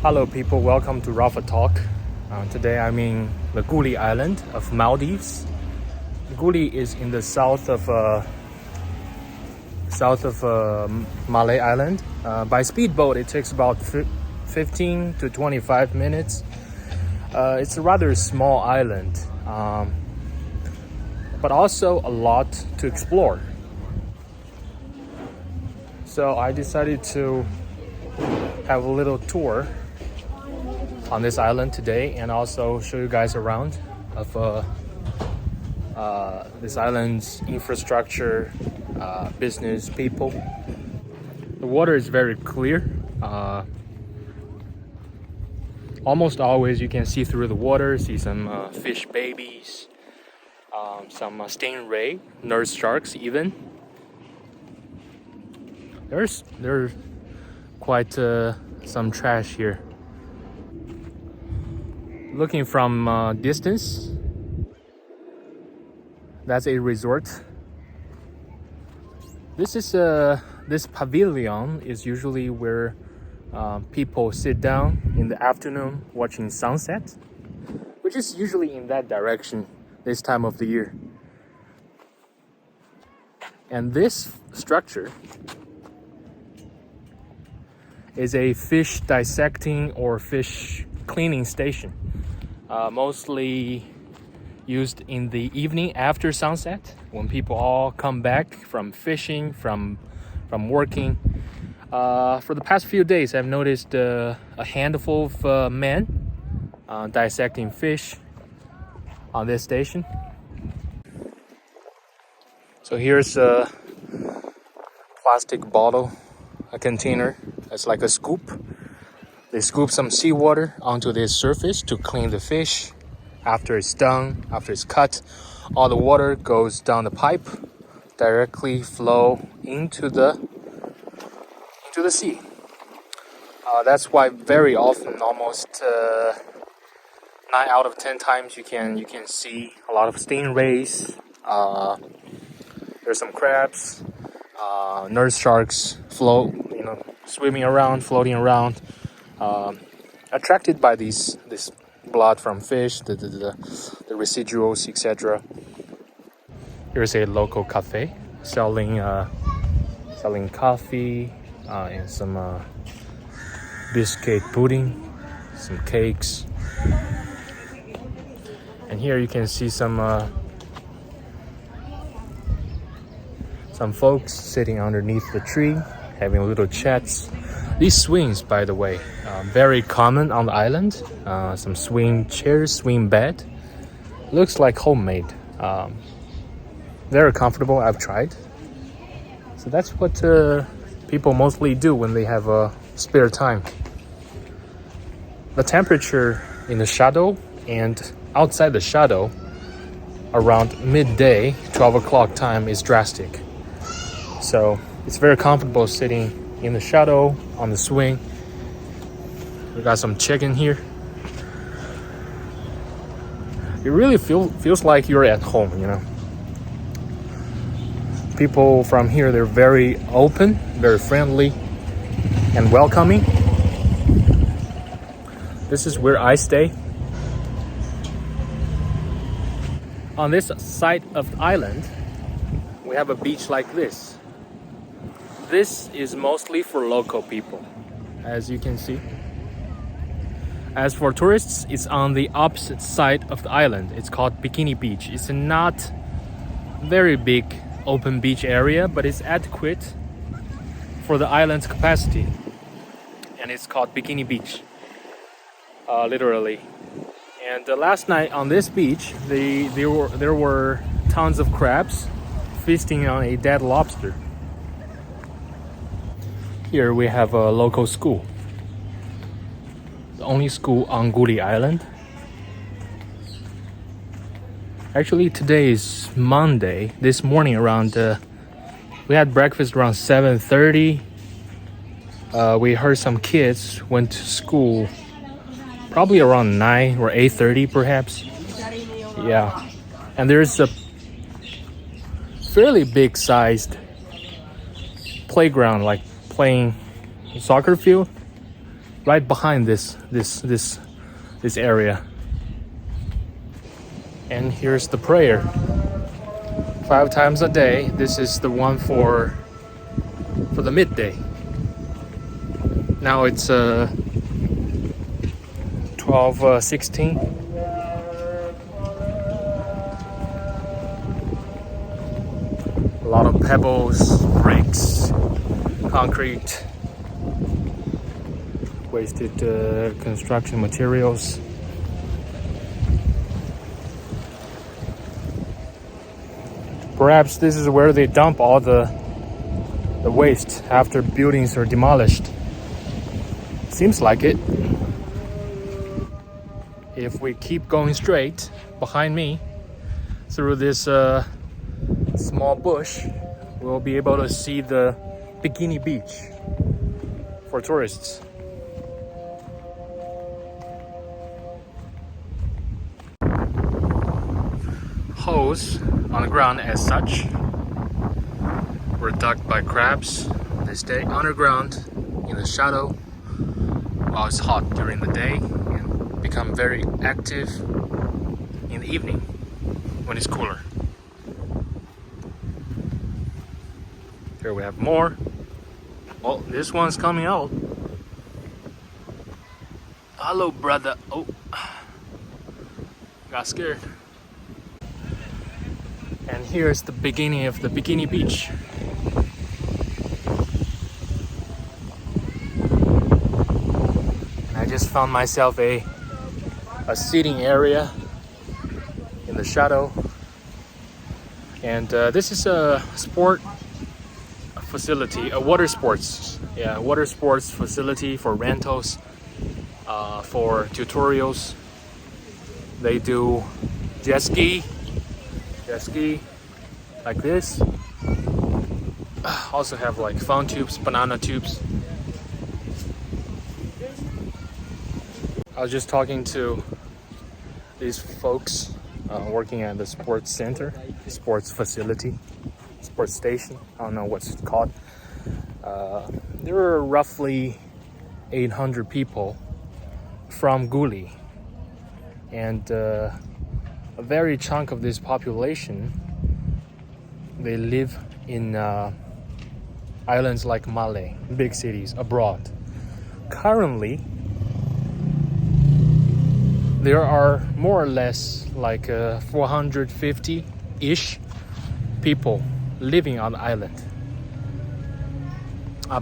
Hello people, welcome to Rafa Talk. Today I'm in the Gulhi Island of Maldives. Gulhi is in the south of Malay Island. By speedboat it takes about 15 to 25 minutes. It's a rather small island, but also a lot to explore. So I decided to have a little tour on this island today and also show you guys around of this island's infrastructure, business, people. The water is very clear. Almost always you can see through the water, see some fish babies, some stingray, nurse sharks even. There's quite some trash here. Looking from distance, that's a resort. This pavilion is usually where people sit down in the afternoon watching sunset, which is usually in that direction this time of the year. And this structure is a fish dissecting or fish cleaning station, mostly used in the evening after sunset when people all come back from fishing, from working. For the past few days I've noticed a handful of men dissecting fish on this station. So here's a plastic bottle, a container. It's like a scoop. They scoop some seawater onto this surface to clean the fish. After it's done, after it's cut, all the water goes down the pipe, directly flow into the sea. That's why very often, almost 9 out of 10 times, you can see a lot of stingrays. There's some crabs, nurse sharks swimming around, floating around, attracted by this blood from fish, the residuals, etc. Here's a local cafe selling coffee and some biscuit pudding, some cakes. And here you can see some folks sitting underneath the tree, having little chats. These swings, by the way, very common on the island. Some swing chairs, swing bed. Looks like homemade. Very comfortable. I've tried. So that's what people mostly do when they have spare time. The temperature in the shadow and outside the shadow around midday, 12 o'clock time, is drastic. So it's very comfortable sitting in the shadow on the swing. We got some chicken here. It really feels like you're at home, People from here, they're very open, very friendly and welcoming. This is where I stay. On this side of the island, we have a beach like this. This is mostly for local people, as you can see. As for tourists, it's on the opposite side of the island. It's called BIKINI Beach. It's not very big open beach area, but it's adequate for the island's capacity. And it's called BIKINI Beach, literally. And last night on this beach, there were tons of crabs feasting on a dead lobster. Here we have a local school. The only school on Gulhi Island. Actually, today is Monday. This morning around, we had breakfast around 7:30. We heard some kids went to school probably around 9 or 8:30 perhaps. Yeah. And there's a fairly big sized playground, like playing soccer field. right behind this area. And here's the prayer. 5 times a day. This is the one for the midday. Now it's 12:16. A lot of pebbles, bricks, concrete, wasted construction materials. Perhaps this is where they dump all the waste after buildings are demolished. Seems like it. If we keep going straight behind me through this small bush, we'll be able to see the BIKINI Beach for tourists. Holes on the ground as such were dug by crabs. They stay underground in the shadow while it's hot during the day and become very active in the evening when it's cooler. Here we have more. Oh, this one's coming out. Hello, brother. Oh, got scared. And here's the beginning of the BIKINI Beach. And I just found myself a seating area in the shadow. And this is a sport facility, a water sports facility for rentals, for tutorials. They do jet ski like this. Also have like fun tubes, banana tubes. I was just talking to these folks working at the sports center, sports facility, sports station. I don't know what's it called. There were roughly 800 people from Gulhi, and a very chunk of this population, they live in islands like Malé, big cities abroad. Currently, there are more or less like 450-ish people living on the island.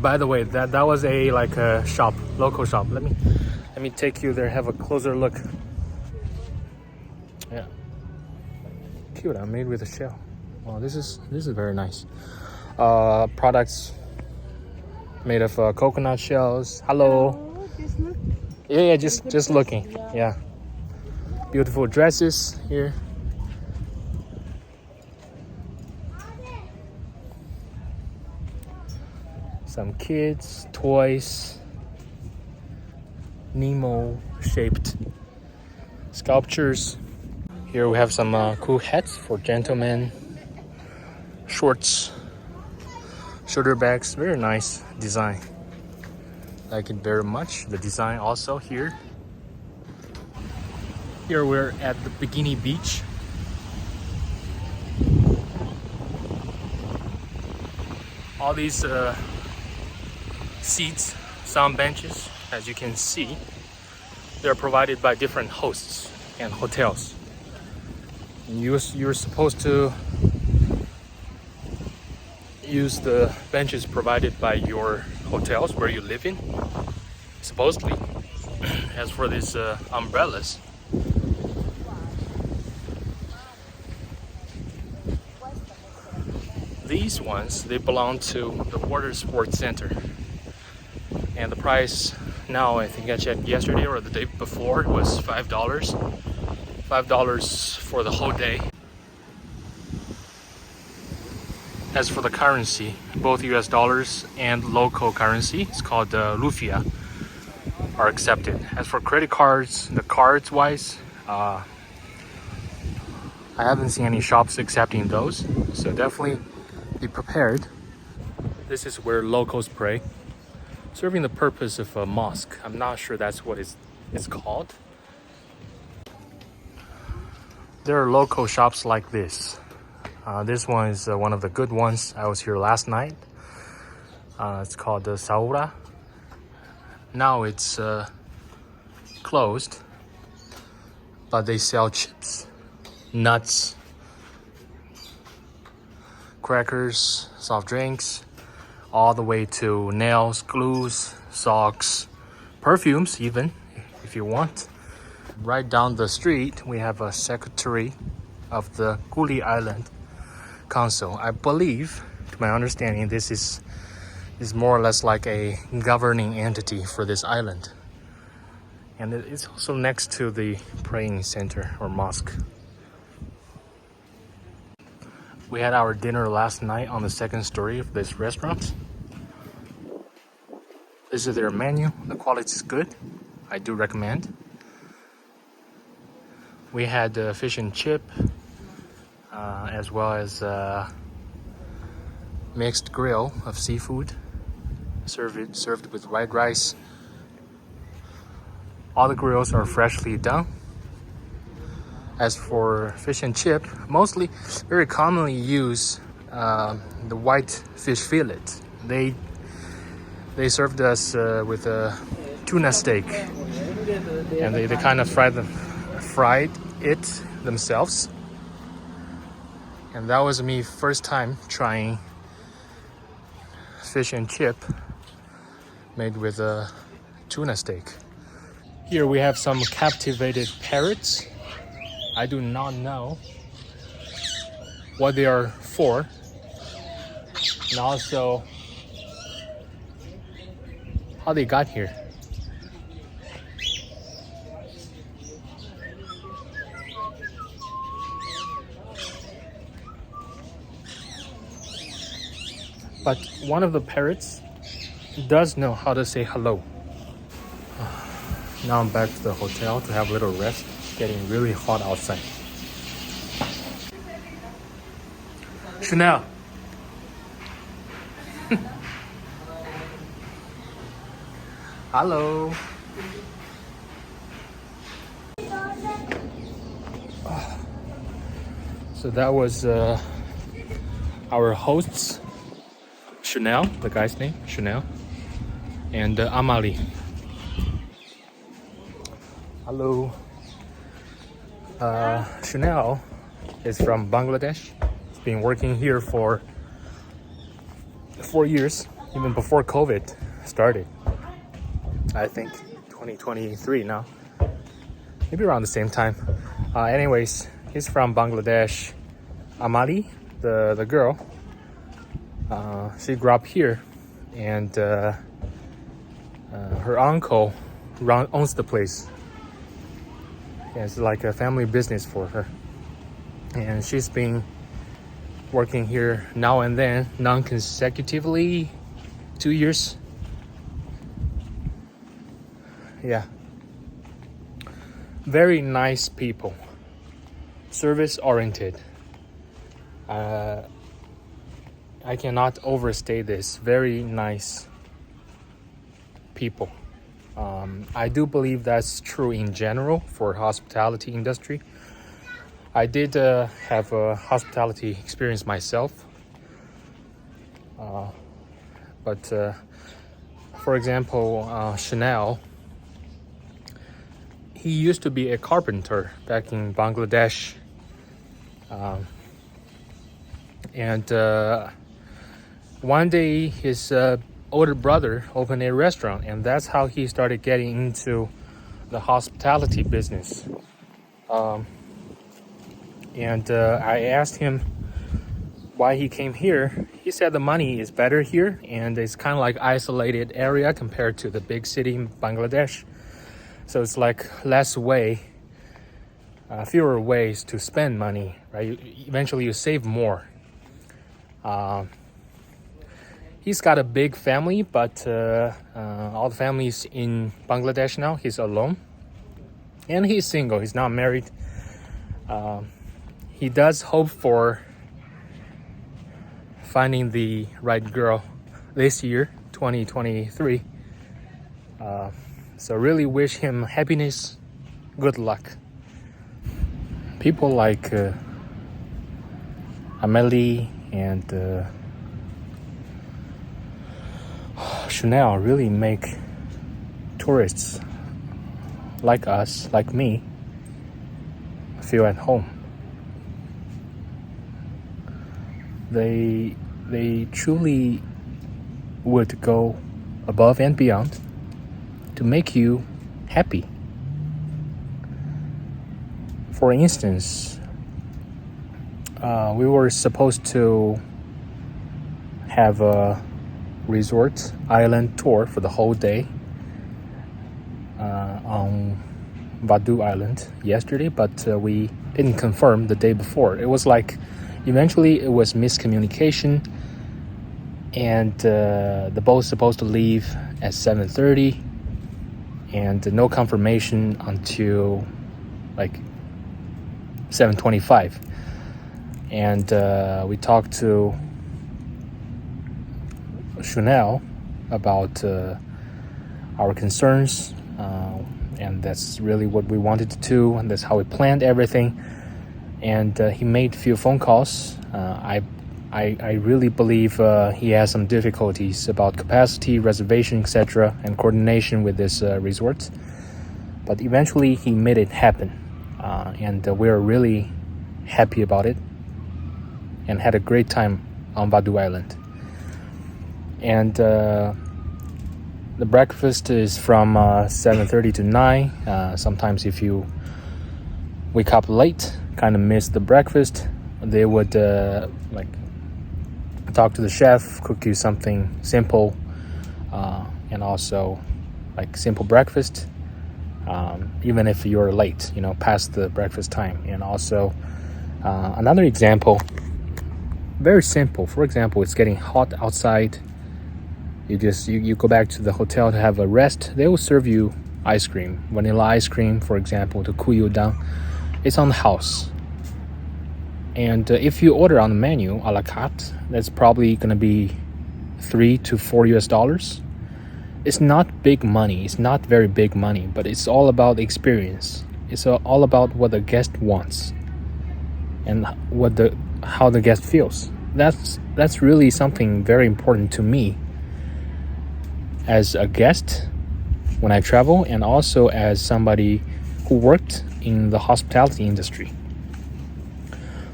By the way, that was a shop, local shop. Let me take you there, have a closer look. Yeah, cute. I'm made with a shell. Wow, this is very nice. Products made of coconut shells. Hello. Just look. Yeah, just looking. Yeah, beautiful dresses here. Some kids, toys, Nemo-shaped sculptures. Here we have some cool hats for gentlemen, shorts, shoulder bags. Very nice design. Like it very much. The design also here. Here we're at the BIKINI Beach. All these seats, some benches, as you can see, they're provided by different hosts and hotels. You're supposed to use the benches provided by your hotels where you live in, supposedly. As for these umbrellas, these ones, they belong to the water sports center, and the price now, I think I checked yesterday or the day before, was $5 for the whole day. As for the currency, both US dollars and local currency, it's called Rupiah, are accepted. As for credit cards, the cards wise, I haven't seen any shops accepting those, so definitely be prepared. This is where locals pray. serving the purpose of a mosque. I'm not sure that's what it's called. There are local shops like this. This one is one of the good ones. I was here last night. It's called the Saura. Now it's closed, but they sell chips, nuts, crackers, soft drinks, all the way to nails, glues, socks, perfumes even, if you want. Right down the street, we have a secretary of the Gulhi Island Council. I believe, to my understanding, this is more or less like a governing entity for this island. And it's also next to the praying center or mosque. We had our dinner last night on the second story of this restaurant. This is their menu. The quality is good. I do recommend. We had fish and chip, as well as mixed grill of seafood, served with white rice. All the grills are freshly done. As for fish and chip, very commonly use the white fish fillet. They served us with a tuna steak, and they kind of fried it themselves. And that was me first time trying fish and chip made with a tuna steak. Here we have some captivated parrots. I do not know what they are for, and also how they got here. But one of the parrots does know how to say hello. Now I'm back to the hotel to have a little rest. It's getting really hot outside. Chanel. Hello. So that was our hosts, Chanel, the guy's name, Chanel, and Amali. Hello. Chanel is from Bangladesh. He's been working here for 4 years, even before COVID started. I think 2023 now, maybe around the same time. Anyways, he's from Bangladesh. Amali, the girl, she grew up here, and her uncle owns the place. Yeah, it's like a family business for her, and she's been working here now and then, non-consecutively, 2 years. Yeah, very nice people, service oriented. I cannot overstate this. Very nice people. I do believe that's true in general for hospitality industry. I did have a hospitality experience myself. But for example, Chanel, he used to be a carpenter back in Bangladesh. And one day his older brother opened a restaurant, and that's how he started getting into the hospitality business. And I asked him why he came here. He said the money is better here, and it's kind of like isolated area compared to the big city in Bangladesh. So it's like fewer ways to spend money, right? Eventually you save more. He's got a big family, but all the families in Bangladesh now, he's alone. And he's single, he's not married. He does hope for finding the right girl this year, 2023. So really wish him happiness, good luck. People like Amelie and Chanel really make tourists like us, like me, feel at home. They truly would go above and beyond to make you happy. For instance, we were supposed to have a resort island tour for the whole day on Vadu Island yesterday, but we didn't confirm the day before. It was like eventually it was miscommunication, and the boat's supposed to leave at 7:30, and no confirmation until like 7:25. And we talked to Chanel about our concerns, and that's really what we wanted to do, and that's how we planned everything. And he made a few phone calls. I really believe he has some difficulties about capacity, reservation, etc., and coordination with this resort. But eventually he made it happen, and we're really happy about it and had a great time on Vadu Island. And the breakfast is from 7:30 to 9. Sometimes if you wake up late, kind of miss the breakfast, they would like talk to the chef, cook you something simple, and also like simple breakfast, even if you're late, past the breakfast time. And also another example, very simple. For example, it's getting hot outside. You go back to the hotel to have a rest. They will serve you ice cream, vanilla ice cream, for example, to cool you down. It's on the house. And if you order on the menu a la carte, that's probably going to be $3 to $4. It's not big money. It's not very big money, but it's all about the experience. It's all about what the guest wants and how the guest feels. That's really something very important to me as a guest when I travel, and also as somebody who worked in the hospitality industry.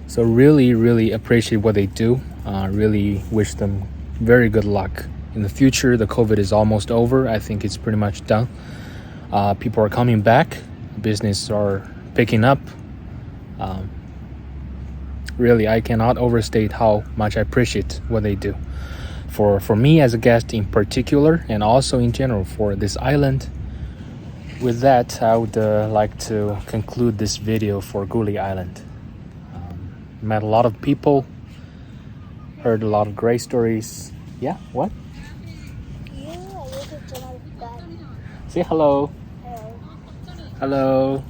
So really appreciate what they do. Really wish them very good luck in the future. The COVID is almost over. I think it's pretty much done. People are coming back. Business are picking up. Really, I cannot overstate how much I appreciate what they do. For me as a guest in particular, and also in general for this island. With that, I would like to conclude this video for Gulhi Island. Met a lot of people, heard a lot of great stories. Yeah, what? Say hello. Hello.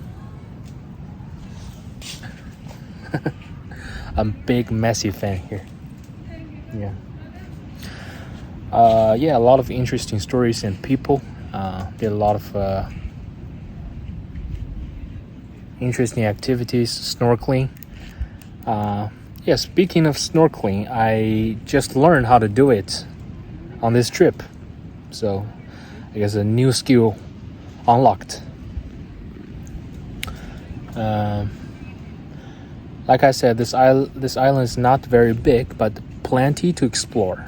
I'm a big Messi fan here. Yeah, a lot of interesting stories and people. Did a lot of interesting activities, snorkeling. Yeah, speaking of snorkeling, I just learned how to do it on this trip. So I guess a new skill unlocked. Like I said, this island is not very big, but plenty to explore.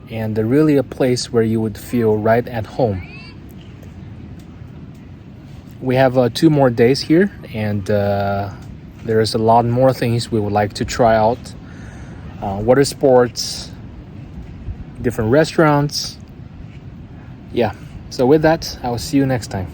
And really a place where you would feel right at home. We have 2 more days here, and there is a lot more things we would like to try out. Water sports, different restaurants. Yeah, so with that, I will see you next time.